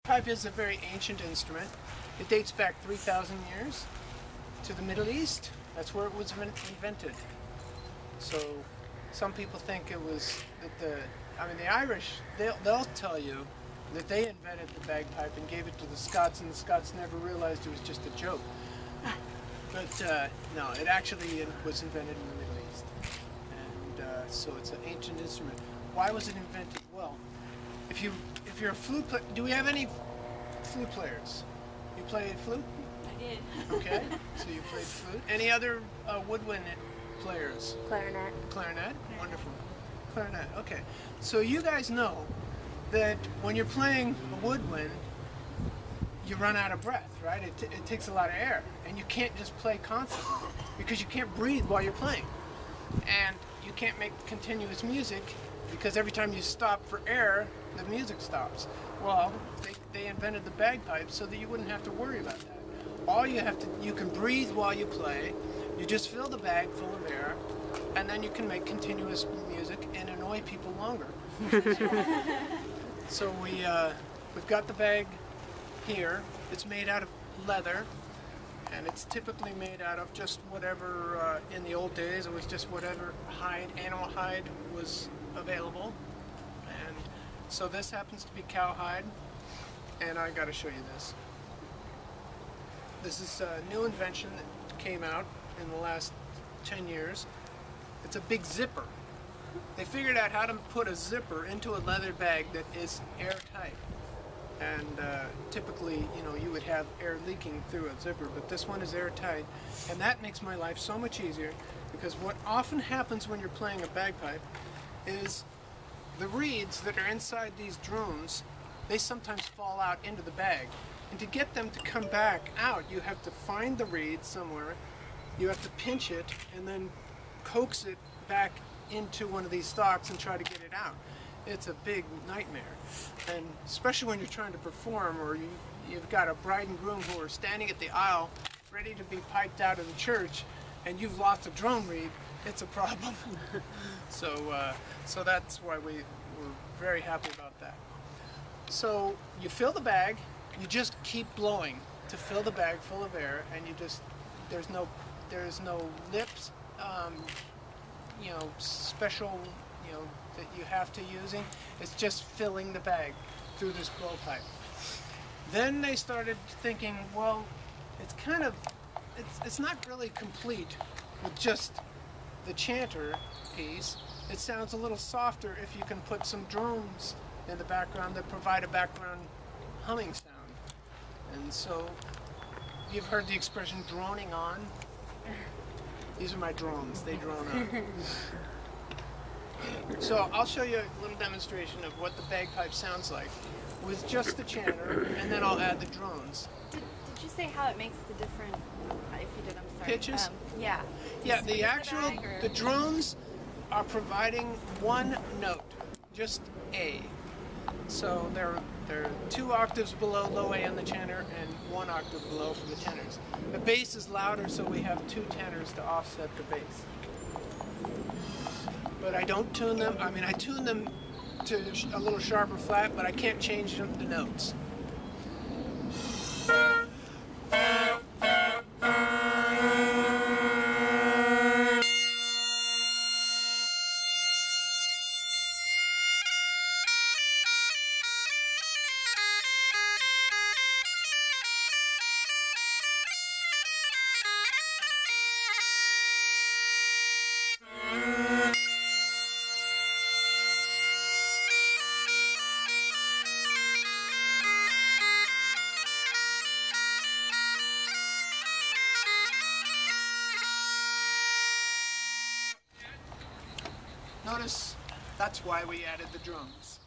Bagpipe is a very ancient instrument. It dates back 3,000 years to the Middle East. That's where it was invented. So some people think it was that the Irish, they'll tell you that they invented the bagpipe and gave it to the Scots, and the Scots never realized it was just a joke. But no, it actually was invented in the Middle East. And so it's an ancient instrument. Why was it invented? Well, if you're a flute player, do we have any flute players? You play flute? I did. Okay, so you played flute. Any other woodwind players? Clarinet. Clarinet? Wonderful. Clarinet, okay. So you guys know that when you're playing a woodwind, you run out of breath, right? It takes a lot of air, and you can't just play constantly because you can't breathe while you're playing. And you can't make continuous music because every time you stop for air, the music stops. Well, they invented the bagpipes so that you wouldn't have to worry about that. All you can breathe while you play. You just fill the bag full of air, and then you can make continuous music and annoy people longer. So we've got the bag here. It's made out of leather, and it's typically made out of just whatever, in the old days, it was just whatever animal hide was available. And so this happens to be cowhide, and I gotta show you this. This is a new invention that came out in the last 10 years. It's a big zipper. They figured out how to put a zipper into a leather bag that is airtight. And typically, you would have air leaking through a zipper, but this one is airtight. And that makes my life so much easier, because what often happens when you're playing a bagpipe is the reeds that are inside these drones, they sometimes fall out into the bag. And to get them to come back out, you have to find the reed somewhere, you have to pinch it, and then coax it back into one of these stalks and try to get it out. It's a big nightmare. And especially when you're trying to perform, or you've got a bride and groom who are standing at the aisle ready to be piped out of the church, and you've lost a drum reed, it's a problem. So that's why we're very happy about that. So you fill the bag, you just keep blowing to fill the bag full of air, and there's no lips, special, that you have to using. It's just filling the bag through this blowpipe. Then they started thinking, well, it's not really complete with just the chanter piece. It sounds a little softer if you can put some drones in the background that provide a background humming sound. And so you've heard the expression droning on. These are my drones, they drone on. So I'll show you a little demonstration of what the bagpipe sounds like with just the chanter, and then I'll add the drones. Did you say how it makes the different, if you did, I'm sorry. Pitches? Yeah. Yeah, the drones are providing one note, just A. So they're 2 octaves below low A on the chanter and 1 octave below for the tenors. The bass is louder, so we have 2 tenors to offset the bass. But I don't tune them. I tune them to a little sharper flat, but I can't change the notes. Notice that's why we added the drums.